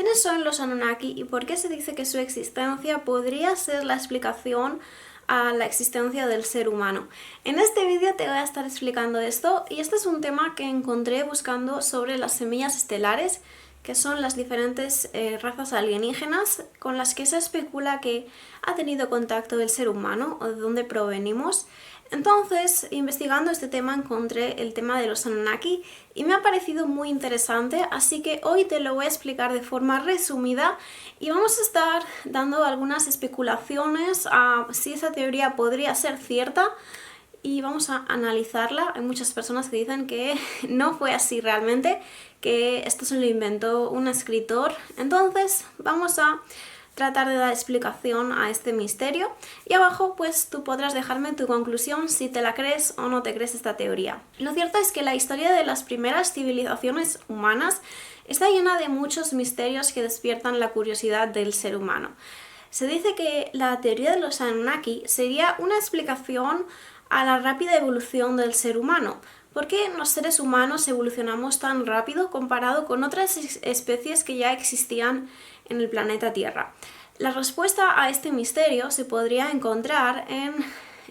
¿Quiénes son los Anunnaki y por qué se dice que su existencia podría ser la explicación a la existencia del ser humano? En este vídeo te voy a estar explicando esto, y este es un tema que encontré buscando sobre las semillas estelares, que son las diferentes razas alienígenas con las que se especula que ha tenido contacto el ser humano o de dónde provenimos. Entonces, investigando este tema, encontré el tema de los Anunnaki y me ha parecido muy interesante, así que hoy te lo voy a explicar de forma resumida y vamos a estar dando algunas especulaciones a si esa teoría podría ser cierta y vamos a analizarla. Hay muchas personas que dicen que no fue así realmente, que esto se lo inventó un escritor. Entonces vamos a tratar de dar explicación a este misterio y abajo pues tú podrás dejarme tu conclusión si te la crees o no te crees esta teoría. Lo cierto es que la historia de las primeras civilizaciones humanas está llena de muchos misterios que despiertan la curiosidad del ser humano. Se dice que la teoría de los Anunnaki sería una explicación a la rápida evolución del ser humano. ¿Por qué los seres humanos evolucionamos tan rápido comparado con otras especies que ya existían en el planeta Tierra? La respuesta a este misterio se podría encontrar en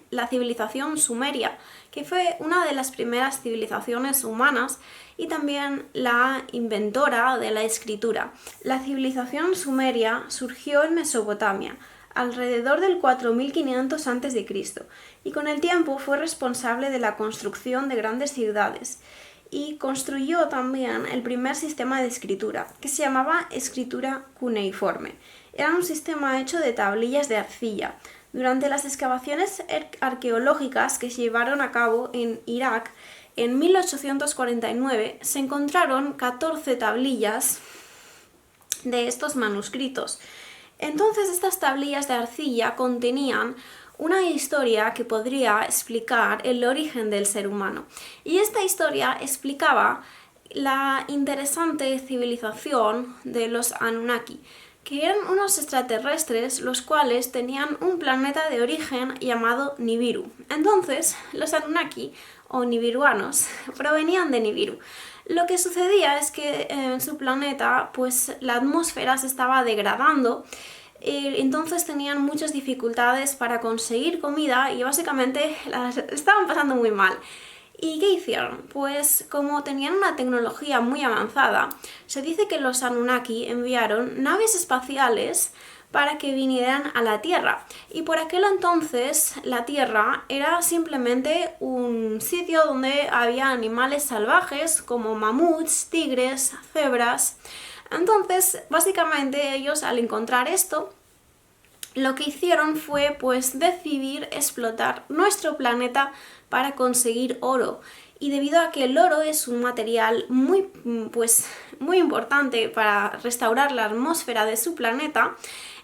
la civilización sumeria, que fue una de las primeras civilizaciones humanas y también la inventora de la escritura. La civilización sumeria surgió en Mesopotamia, alrededor del 4500 a.C., y con el tiempo fue responsable de la construcción de grandes ciudades y construyó también el primer sistema de escritura, que se llamaba escritura cuneiforme. Era un sistema hecho de tablillas de arcilla. Durante las excavaciones arqueológicas que se llevaron a cabo en Irak, en 1849 se encontraron 14 tablillas de estos manuscritos. Entonces estas tablillas de arcilla contenían una historia que podría explicar el origen del ser humano. Y esta historia explicaba la interesante civilización de los Anunnaki, que eran unos extraterrestres los cuales tenían un planeta de origen llamado Nibiru. Entonces los Anunnaki o nibiruanos provenían de Nibiru. Lo que sucedía es que en su planeta pues la atmósfera se estaba degradando, entonces tenían muchas dificultades para conseguir comida y básicamente las estaban pasando muy mal. ¿Y qué hicieron? Pues como tenían una tecnología muy avanzada, se dice que los Anunnaki enviaron naves espaciales para que vinieran a la Tierra. Y por aquel entonces la Tierra era simplemente un sitio donde había animales salvajes como mamuts, tigres, cebras. Entonces, básicamente ellos al encontrar esto, lo que hicieron fue pues decidir explotar nuestro planeta para conseguir oro. Y debido a que el oro es un material muy importante para restaurar la atmósfera de su planeta,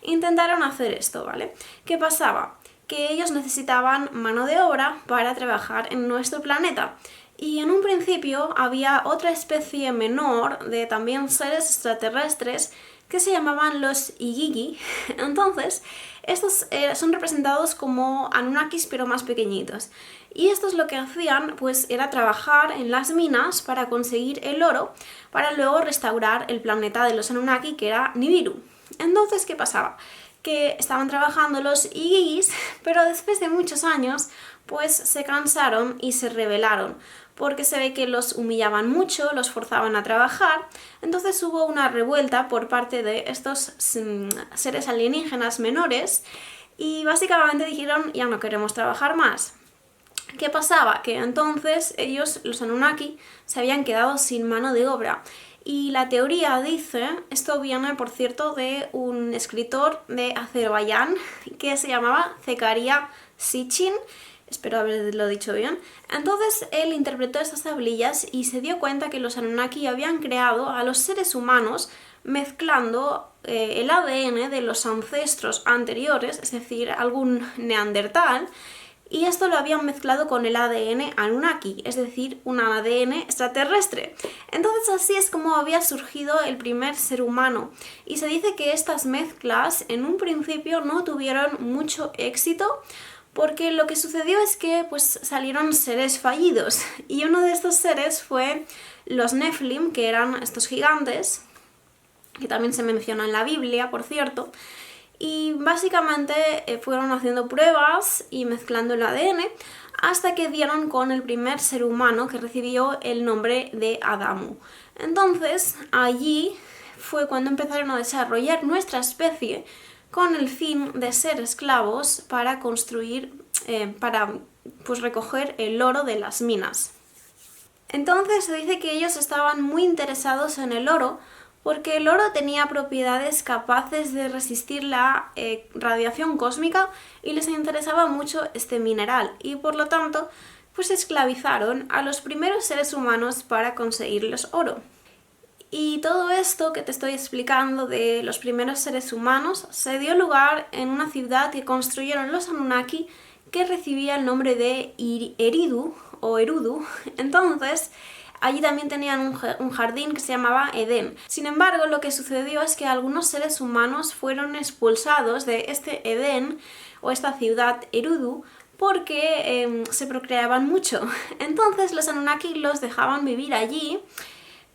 intentaron hacer esto, ¿vale? ¿Qué pasaba? Que ellos necesitaban mano de obra para trabajar en nuestro planeta. Y en un principio había otra especie menor de también seres extraterrestres que se llamaban los Igigi. Entonces, estos son representados como Anunnakis pero más pequeñitos. Y estos lo que hacían pues era trabajar en las minas para conseguir el oro para luego restaurar el planeta de los Anunnaki, que era Nibiru. Entonces, ¿qué pasaba? Que estaban trabajando los Igigis, pero después de muchos años pues se cansaron y se rebelaron, porque se ve que los humillaban mucho, los forzaban a trabajar. Entonces hubo una revuelta por parte de estos seres alienígenas menores y básicamente dijeron: ya no queremos trabajar más. ¿Qué pasaba? Que entonces ellos, los Anunnaki, se habían quedado sin mano de obra. Y la teoría dice, esto viene por cierto de un escritor de Azerbaiyán que se llamaba Zecaria Sitchin, espero haberlo dicho bien. Entonces él interpretó estas tablillas y se dio cuenta que los Anunnaki habían creado a los seres humanos mezclando el ADN de los ancestros anteriores, es decir, algún neandertal, y esto lo habían mezclado con el ADN Anunnaki, es decir, un ADN extraterrestre. Entonces así es como había surgido el primer ser humano, y se dice que estas mezclas en un principio no tuvieron mucho éxito, porque lo que sucedió es que pues salieron seres fallidos, y uno de estos seres fue los Nephilim, que eran estos gigantes, que también se menciona en la Biblia, por cierto. Y básicamente fueron haciendo pruebas y mezclando el ADN hasta que dieron con el primer ser humano que recibió el nombre de Adamu. Entonces, allí fue cuando empezaron a desarrollar nuestra especie con el fin de ser esclavos para construir, pues recoger el oro de las minas. Entonces se dice que ellos estaban muy interesados en el oro porque el oro tenía propiedades capaces de resistir la radiación cósmica y les interesaba mucho este mineral y por lo tanto pues esclavizaron a los primeros seres humanos para conseguirles oro. Y todo esto que te estoy explicando de los primeros seres humanos se dio lugar en una ciudad que construyeron los Anunnaki que recibía el nombre de Eridu o Erudu. Entonces, allí también tenían un jardín que se llamaba Edén. Sin embargo, lo que sucedió es que algunos seres humanos fueron expulsados de este Edén o esta ciudad Erudu porque se procreaban mucho. Entonces los Anunnaki los dejaban vivir allí,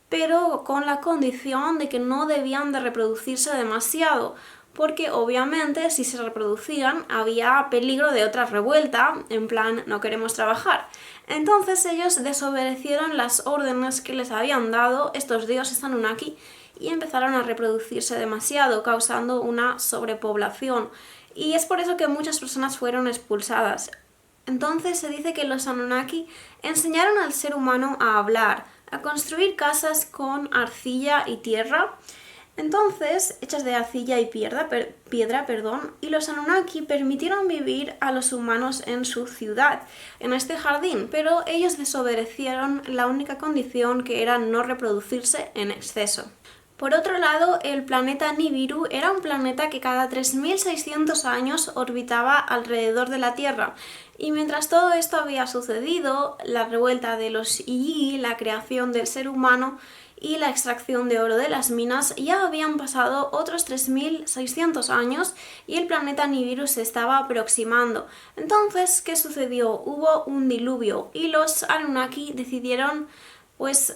pero con la condición de que no debían de reproducirse demasiado, porque obviamente si se reproducían había peligro de otra revuelta, en plan no queremos trabajar. Entonces ellos desobedecieron las órdenes que les habían dado estos dioses Anunnaki y empezaron a reproducirse demasiado, causando una sobrepoblación. Y es por eso que muchas personas fueron expulsadas. Entonces se dice que los Anunnaki enseñaron al ser humano a hablar, a construir casas con arcilla y tierra, entonces hechas de arcilla y piedra, y los Anunnaki permitieron vivir a los humanos en su ciudad, en este jardín, pero ellos desobedecieron la única condición que era no reproducirse en exceso. Por otro lado, el planeta Nibiru era un planeta que cada 3600 años orbitaba alrededor de la Tierra. Y mientras todo esto había sucedido, la revuelta de los Yi, la creación del ser humano y la extracción de oro de las minas, ya habían pasado otros 3600 años y el planeta Nibiru se estaba aproximando. Entonces, ¿qué sucedió? Hubo un diluvio y los Anunnaki decidieron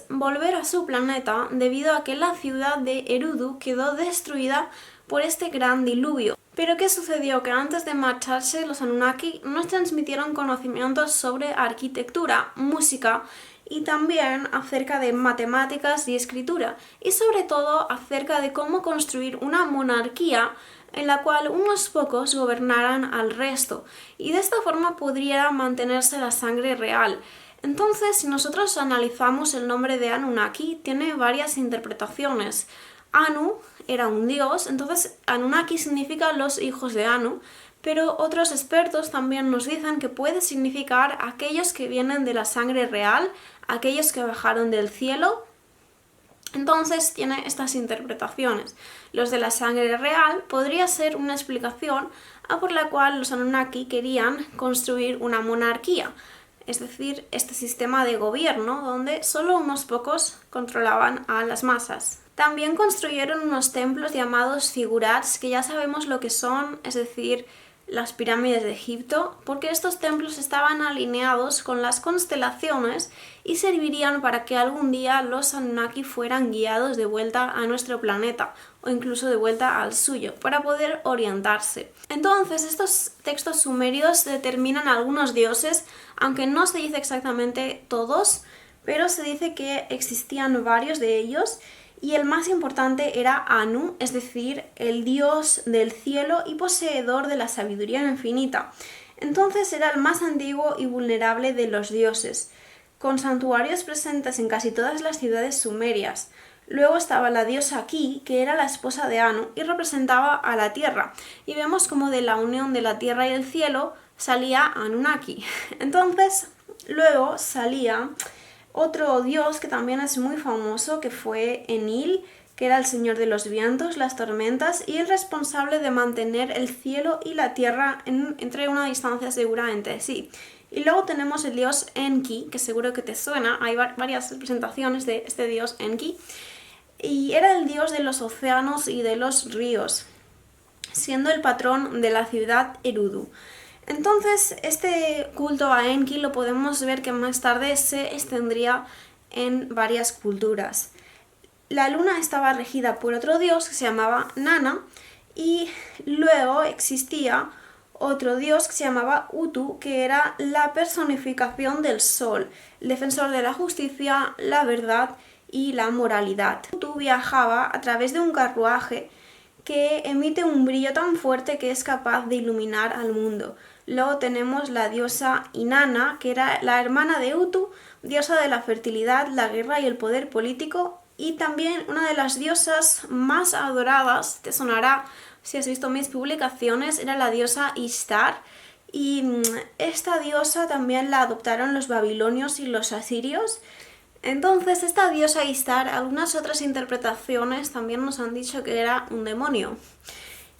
volver a su planeta debido a que la ciudad de Erudu quedó destruida por este gran diluvio. Pero ¿qué sucedió? Que antes de marcharse los Anunnaki nos transmitieron conocimientos sobre arquitectura, música y también acerca de matemáticas y escritura y sobre todo acerca de cómo construir una monarquía en la cual unos pocos gobernaran al resto y de esta forma pudiera mantenerse la sangre real. Entonces, si nosotros analizamos el nombre de Anunnaki, tiene varias interpretaciones. Anu era un dios, entonces Anunnaki significa los hijos de Anu, pero otros expertos también nos dicen que puede significar aquellos que vienen de la sangre real, aquellos que bajaron del cielo. Entonces tiene estas interpretaciones. Los de la sangre real podría ser una explicación por la cual los Anunnaki querían construir una monarquía. Es decir, este sistema de gobierno donde solo unos pocos controlaban a las masas. También construyeron unos templos llamados figurats, que ya sabemos lo que son, es decir, las pirámides de Egipto, porque estos templos estaban alineados con las constelaciones y servirían para que algún día los Anunnaki fueran guiados de vuelta a nuestro planeta o incluso de vuelta al suyo para poder orientarse. Entonces estos textos sumerios determinan algunos dioses, aunque no se dice exactamente todos, pero se dice que existían varios de ellos. Y el más importante era Anu, es decir, el dios del cielo y poseedor de la sabiduría infinita. Entonces era el más antiguo y vulnerable de los dioses, con santuarios presentes en casi todas las ciudades sumerias. Luego estaba la diosa Ki, que era la esposa de Anu y representaba a la tierra. Y vemos como de la unión de la tierra y el cielo salía Anunnaki. Entonces, luego salía otro dios que también es muy famoso, que fue Enlil, que era el señor de los vientos, las tormentas y el responsable de mantener el cielo y la tierra entre una distancia segura entre sí. Y luego tenemos el dios Enki, que seguro que te suena, hay varias representaciones de este dios Enki, y era el dios de los océanos y de los ríos, siendo el patrón de la ciudad Erudu. Entonces, este culto a Enki lo podemos ver que más tarde se extendría en varias culturas. la luna estaba regida por otro dios que se llamaba Nana, y luego existía otro dios que se llamaba Utu, que era la personificación del sol, el defensor de la justicia, la verdad y la moralidad. Utu viajaba a través de un carruaje que emite un brillo tan fuerte que es capaz de iluminar al mundo. Luego tenemos la diosa Inanna, que era la hermana de Utu, diosa de la fertilidad, la guerra y el poder político, y también una de las diosas más adoradas, te sonará si has visto mis publicaciones, era la diosa Ishtar, y esta diosa también la adoptaron los babilonios y los asirios. Entonces, esta diosa Ishtar, algunas otras interpretaciones también nos han dicho que era un demonio.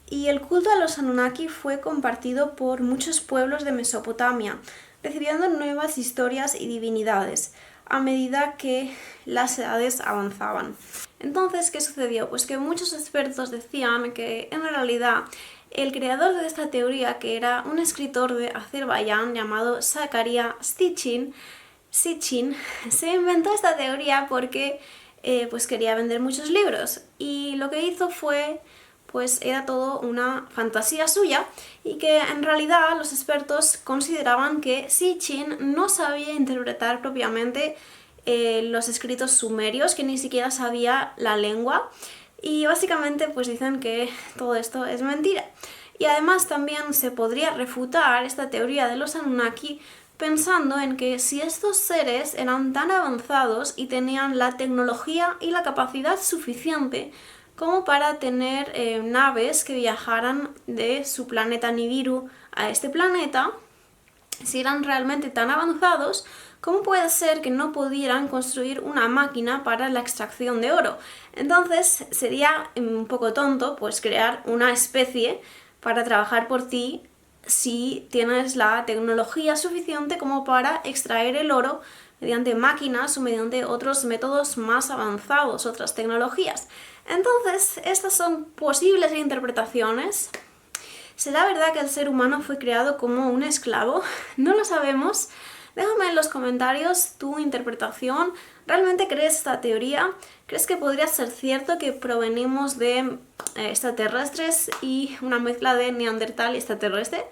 Y el culto a los Anunnaki fue compartido por muchos pueblos de Mesopotamia, recibiendo nuevas historias y divinidades a medida que las edades avanzaban. Entonces, ¿qué sucedió? Pues que muchos expertos decían que en realidad el creador de esta teoría, que era un escritor de Azerbaiyán llamado Zakaria Sitchin, se inventó esta teoría porque pues quería vender muchos libros, y lo que hizo fue, pues era todo una fantasía suya, y que en realidad los expertos consideraban que Sitchin no sabía interpretar propiamente los escritos sumerios, que ni siquiera sabía la lengua, y básicamente pues dicen que todo esto es mentira. Y además también se podría refutar esta teoría de los Anunnaki pensando en que si estos seres eran tan avanzados y tenían la tecnología y la capacidad suficiente como para tener naves que viajaran de su planeta Nibiru a este planeta, si eran realmente tan avanzados, ¿cómo puede ser que no pudieran construir una máquina para la extracción de oro? Entonces sería un poco tonto pues crear una especie para trabajar por ti si tienes la tecnología suficiente como para extraer el oro mediante máquinas o mediante otros métodos más avanzados, otras tecnologías. Entonces, estas son posibles interpretaciones. ¿Será verdad que el ser humano fue creado como un esclavo? No lo sabemos. Déjame en los comentarios tu interpretación. ¿Realmente crees esta teoría? ¿Crees que podría ser cierto que provenimos de extraterrestres y una mezcla de neandertal y extraterrestre?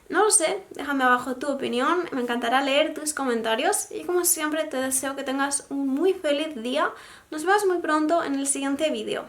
No lo sé, déjame abajo tu opinión, me encantará leer tus comentarios, y como siempre te deseo que tengas un muy feliz día. Nos vemos muy pronto en el siguiente vídeo.